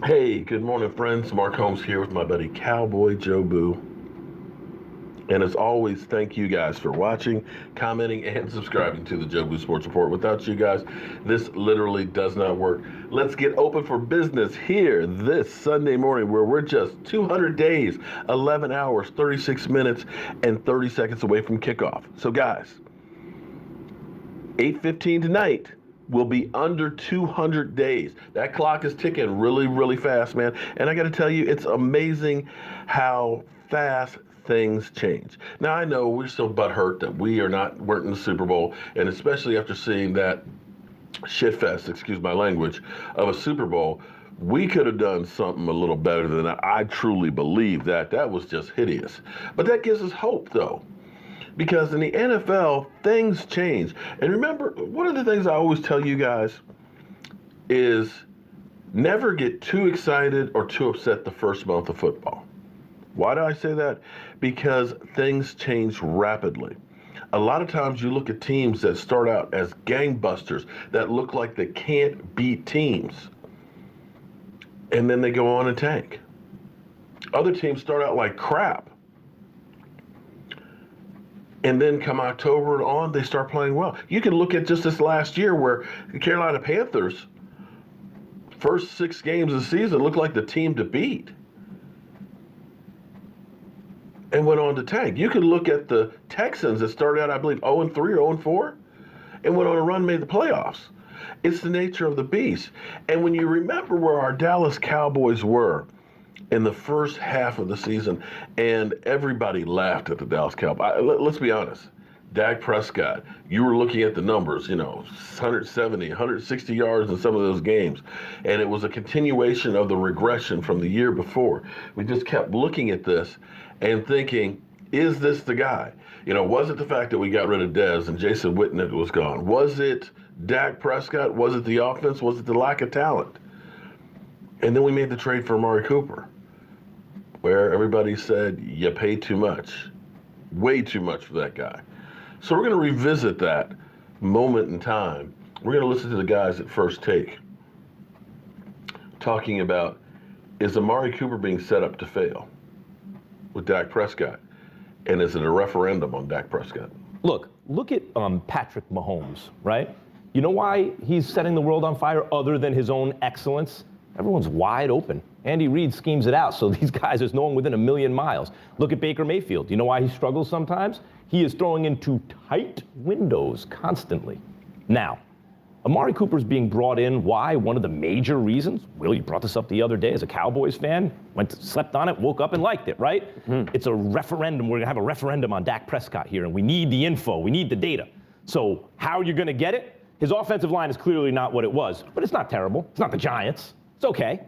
Hey, good morning, friends. Mark Holmes here with my buddy Cowboy Joe Boo. And as always, thank you guys for watching, commenting, and subscribing to the Joe Boo Sports Report. Without you guys, this literally does not work. Let's get open for business here this Sunday morning, where we're just 200 days, 11 hours, 36 minutes, and 30 seconds away from kickoff. So, guys, 8:15 tonight. Will be under 200 days. That clock is ticking really, really fast, man. And I got to tell you, it's amazing how fast things change. Now, I know we're still butthurt that weren't in the Super Bowl, and especially after seeing that shitfest, excuse my language, of a Super Bowl, we could have done something a little better than that. I truly believe that. That was just hideous. But that gives us hope, though. Because in the NFL, things change. And remember, one of the things I always tell you guys is never get too excited or too upset the first month of football. Why do I say that? Because things change rapidly. A lot of times you look at teams that start out as gangbusters that look like they can't beat teams, and then they go on and tank. Other teams start out like crap. And then come October and on, they start playing well. You can look at just this last year where the Carolina Panthers, first 6 games of the season, looked like the team to beat and went on to tank. You can look at the Texans that started out, I believe, 0-3 or 0-4 and went on a run, made the playoffs. It's the nature of the beast. And when you remember where our Dallas Cowboys were in the first half of the season, and everybody laughed at the Dallas Cowboys. Let's be honest. Dak Prescott, you were looking at the numbers, 170, 160 yards in some of those games, and it was a continuation of the regression from the year before. We just kept looking at this and thinking, is this the guy? Was it the fact that we got rid of Dez and Jason Witten was gone? Was it Dak Prescott? Was it the offense? Was it the lack of talent? And then we made the trade for Amari Cooper, where everybody said, you pay too much, way too much for that guy. So we're going to revisit that moment in time. We're going to listen to the guys at First Take talking about, is Amari Cooper being set up to fail with Dak Prescott? And is it a referendum on Dak Prescott? Look at Patrick Mahomes, right? You know why he's setting the world on fire other than his own excellence? Everyone's wide open. Andy Reid schemes it out, so these guys, there's no one within a million miles. Look at Baker Mayfield. You know why he struggles sometimes? He is throwing into tight windows constantly. Now, Amari Cooper's being brought in. Why? One of the major reasons. Will, you brought this up the other day as a Cowboys fan. Slept on it, woke up and liked it, right? It's a referendum. We're going to have a referendum on Dak Prescott here, and we need the info. We need the data. So how are you going to get it? His offensive line is clearly not what it was, but it's not terrible. It's not the Giants. It's okay.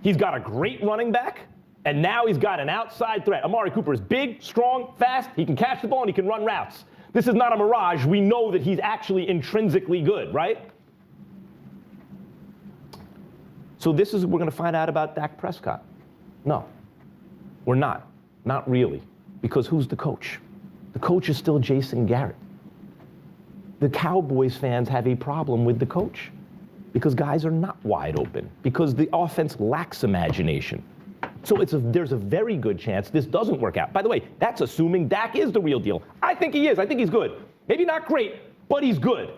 He's got a great running back, and now he's got an outside threat. Amari Cooper is big, strong, fast. He can catch the ball, and he can run routes. This is not a mirage. We know that he's actually intrinsically good, right? So this is what we're going to find out about Dak Prescott. No, we're not. Not really. Because who's the coach? The coach is still Jason Garrett. The Cowboys fans have a problem with the coach because guys are not wide open, because the offense lacks imagination. So there's a very good chance this doesn't work out. By the way, that's assuming Dak is the real deal. I think he is. I think he's good. Maybe not great, but he's good.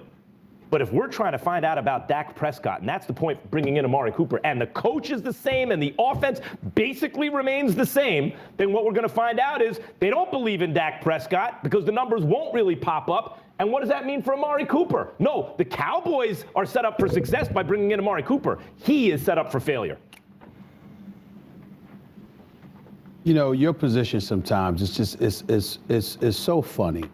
But if we're trying to find out about Dak Prescott, and that's the point bringing in Amari Cooper, and the coach is the same and the offense basically remains the same, then what we're going to find out is they don't believe in Dak Prescott because the numbers won't really pop up. And what does that mean for Amari Cooper? No, the Cowboys are set up for success by bringing in Amari Cooper. He is set up for failure. Your position sometimes it's so funny.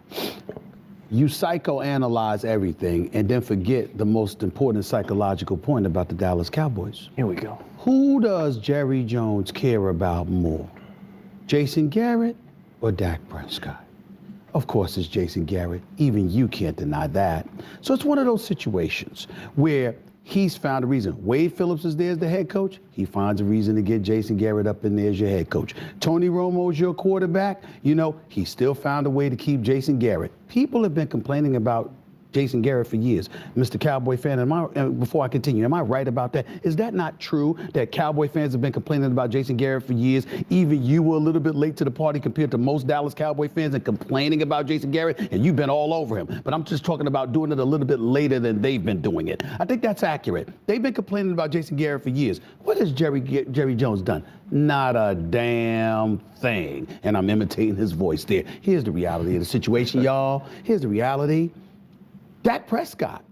You psychoanalyze everything and then forget the most important psychological point about the Dallas Cowboys. Here we go. Who does Jerry Jones care about more? Jason Garrett or Dak Prescott? Of course, it's Jason Garrett. Even you can't deny that. So it's one of those situations where he's found a reason. Wade Phillips is there as the head coach. He finds a reason to get Jason Garrett up in there as your head coach. Tony Romo's your quarterback. He still found a way to keep Jason Garrett. People have been complaining about Jason Garrett for years. Mr. Cowboy fan, before I continue, am I right about that? Is that not true that Cowboy fans have been complaining about Jason Garrett for years? Even you were a little bit late to the party compared to most Dallas Cowboy fans and complaining about Jason Garrett, and you've been all over him. But I'm just talking about doing it a little bit later than they've been doing it. I think that's accurate. They've been complaining about Jason Garrett for years. What has Jerry Jones done? Not a damn thing. And I'm imitating his voice there. Here's the reality of the situation, y'all. Here's the reality. Dak Prescott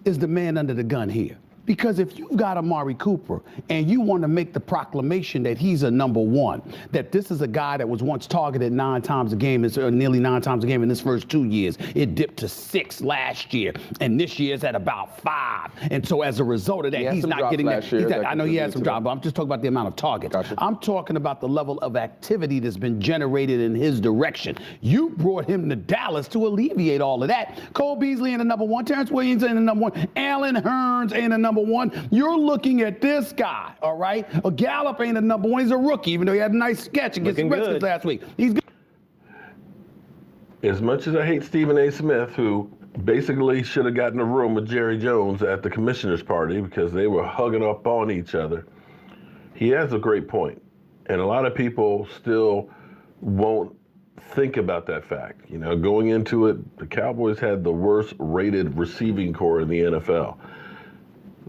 is the man under the gun here. Because if you've got Amari Cooper and you want to make the proclamation that he's a number one, that this is a guy that was once targeted 9 times a game, nearly 9 times a game in his first 2 years. It dipped to 6 last year, and this year it's at about 5. And so as a result of that, he's not getting that. I know he had some drops, but I'm just talking about the amount of targets. Gotcha. I'm talking about the level of activity that's been generated in his direction. You brought him to Dallas to alleviate all of that. Cole Beasley ain't the number one. Terrence Williams ain't the number one. Allen Hurns ain't the number one. You're looking at this guy, all right? Gallup ain't the number one. He's a rookie, even though he had a nice sketch against the Redskins last week. He's good. As much as I hate Stephen A. Smith, who basically should have gotten a room with Jerry Jones at the commissioner's party because they were hugging up on each other, he has a great point. And a lot of people still won't think about that fact. You know, going into it, the Cowboys had the worst rated receiving core in the NFL.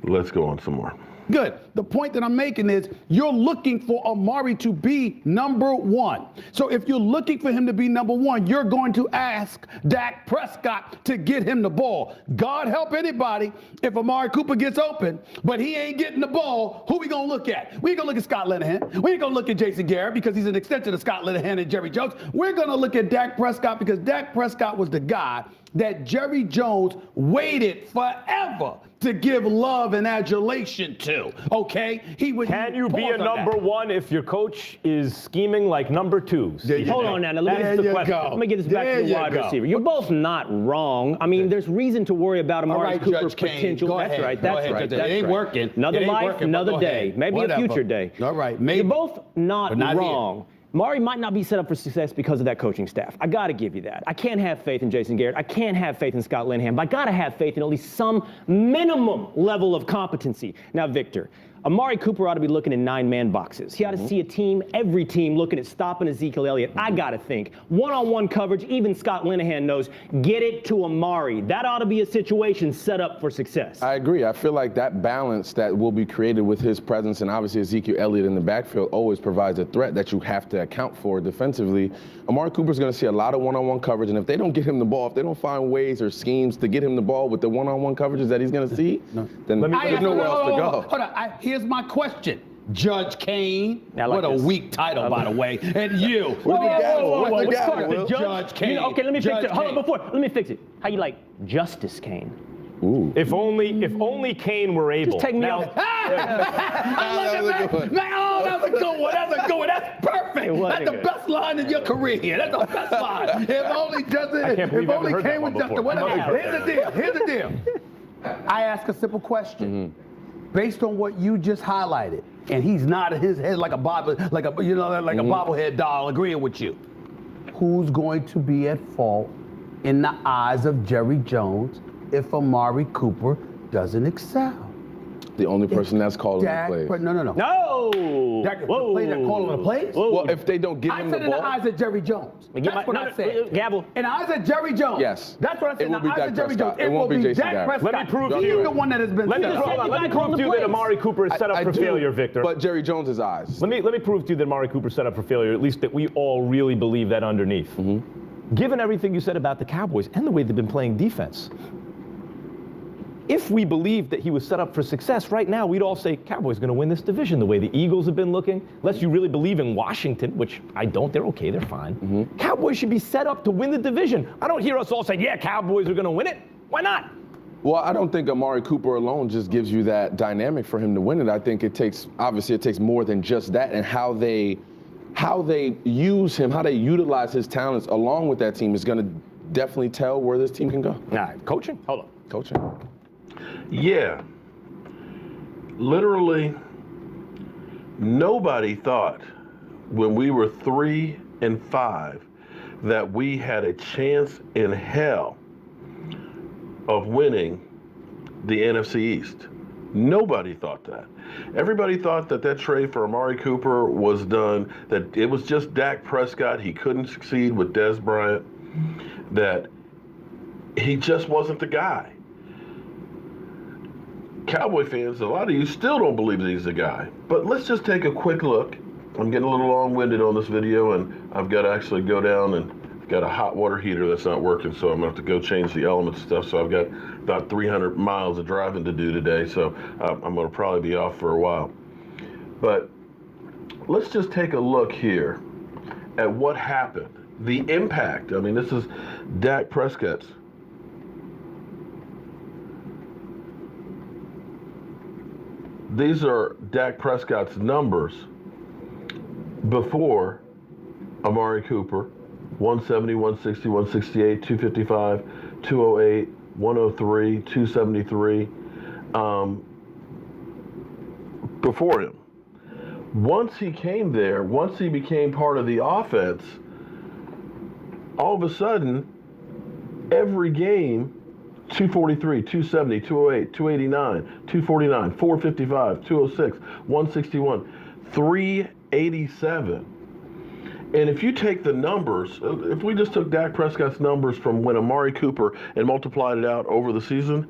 Let's go on some more. Good. The point that I'm making is you're looking for Amari to be number one. So if you're looking for him to be number one, you're going to ask Dak Prescott to get him the ball. God help anybody if Amari Cooper gets open, but he ain't getting the ball. Who we going to look at? We ain't going to look at Scott Linehan. We ain't going to look at Jason Garrett because he's an extension of Scott Linehan and Jerry Jones. We're going to look at Dak Prescott because Dak Prescott was the guy that Jerry Jones waited forever to give love and adulation to, okay? Can you be a number one if your coach is scheming like number twos? Hold on now. Let me get this back to the wide receiver. You're both not wrong. I mean, there's reason to worry about Amari Cooper's potential. That's right. It ain't working. Another life, another day. Maybe a future day. All right. Maybe. You're both not wrong. Amari might not be set up for success because of that coaching staff. I got to give you that. I can't have faith in Jason Garrett. I can't have faith in Scott Linehan, but I got to have faith in at least some minimum level of competency. Now, Victor, Amari Cooper ought to be looking in 9-man boxes. He ought to see a team, every team, looking at stopping Ezekiel Elliott. I got to think. One-on-one coverage, even Scott Linehan knows, get it to Amari. That ought to be a situation set up for success. I agree. I feel like that balance that will be created with his presence and obviously Ezekiel Elliott in the backfield always provides a threat that you have to account for defensively. Amari Cooper's going to see a lot of one-on-one coverage, and if they don't get him the ball, if they don't find ways or schemes to get him the ball with the one-on-one coverages that he's going to see, then there's nowhere else to go. Hold on. Here's my question. Judge Kane. What a weak title, by the way. And you. Judge Kane. Okay, let me fix it. Hold on, let me fix it. How you like Justice Kane? Ooh. If only Kane were able. Just take me out. That's a good one. That's a good one. That's perfect. That's the best line in your career here. That's the best line. If only Kane was just whatever. Here's the deal. I ask a simple question. Based on what you just highlighted, and he's nodding his head like a bobblehead doll, agreeing with you. Who's going to be at fault in the eyes of Jerry Jones if Amari Cooper doesn't excel? The only person that's calling the plays. No. Dak, the plays that calling the plays? Well, if they don't give him the ball. I said in the eyes of Jerry Jones. That's what I said. Gavel. In the eyes of Jerry Jones. Yes. That's what I said. It will be Dak Prescott. It will be Jason Garrett. Let me prove to He's you. the one that has been Let me prove to you that Amari Cooper is set up for failure, Victor. But Jerry Jones's eyes. Let me prove to you that Amari Cooper is set up for failure, at least that we all really believe that underneath. Given everything you said about the Cowboys and the way they've been playing defense, if we believed that he was set up for success, right now we'd all say Cowboys going to win this division the way the Eagles have been looking. Unless you really believe in Washington, which I don't. They're okay. They're fine. Cowboys should be set up to win the division. I don't hear us all saying, yeah, Cowboys are going to win it. Why not? Well, I don't think Amari Cooper alone just gives you that dynamic for him to win it. I think it takes more than just that, and how they use him, how they utilize his talents along with that team is going to definitely tell where this team can go. Coaching? Hold on. Coaching. Yeah. Literally, nobody thought when we were 3-5 that we had a chance in hell of winning the NFC East. Nobody thought that. Everybody thought that that trade for Amari Cooper was done, that it was just Dak Prescott. He couldn't succeed with Dez Bryant, that he just wasn't the guy. Cowboy fans, a lot of you still don't believe that he's the guy. But let's just take a quick look. I'm getting a little long-winded on this video, and I've got to actually go down and got a hot water heater that's not working, so I'm going to have to go change the elements and stuff. So I've got about 300 miles of driving to do today, so I'm going to probably be off for a while. But let's just take a look here at what happened. The impact. I mean, this is Dak Prescott's. These are Dak Prescott's numbers before Amari Cooper. 170, 160, 168, 255, 208, 103, 273 before him. Once he came there, once he became part of the offense, all of a sudden, every game, 243, 270, 208, 289, 249, 455, 206, 161, 387. And if you take the numbers, if we just took Dak Prescott's numbers from when Amari Cooper and multiplied it out over the season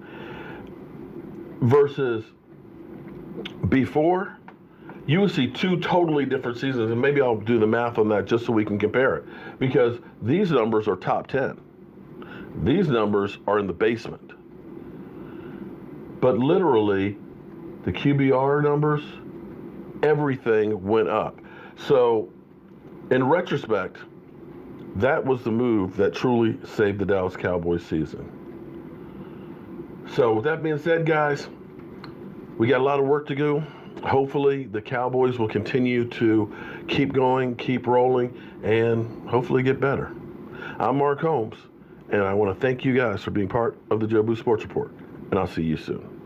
versus before, you would see two totally different seasons. And maybe I'll do the math on that just so we can compare it. Because these numbers are top 10. These numbers are in the basement. But literally, the QBR numbers, everything went up. So, in retrospect, that was the move that truly saved the Dallas Cowboys season. So with that being said, guys, we got a lot of work to do. Hopefully the Cowboys will continue to keep going, keep rolling, and hopefully get better. I'm Mark Holmes, and I want to thank you guys for being part of the Joe Boo Sports Report, and I'll see you soon.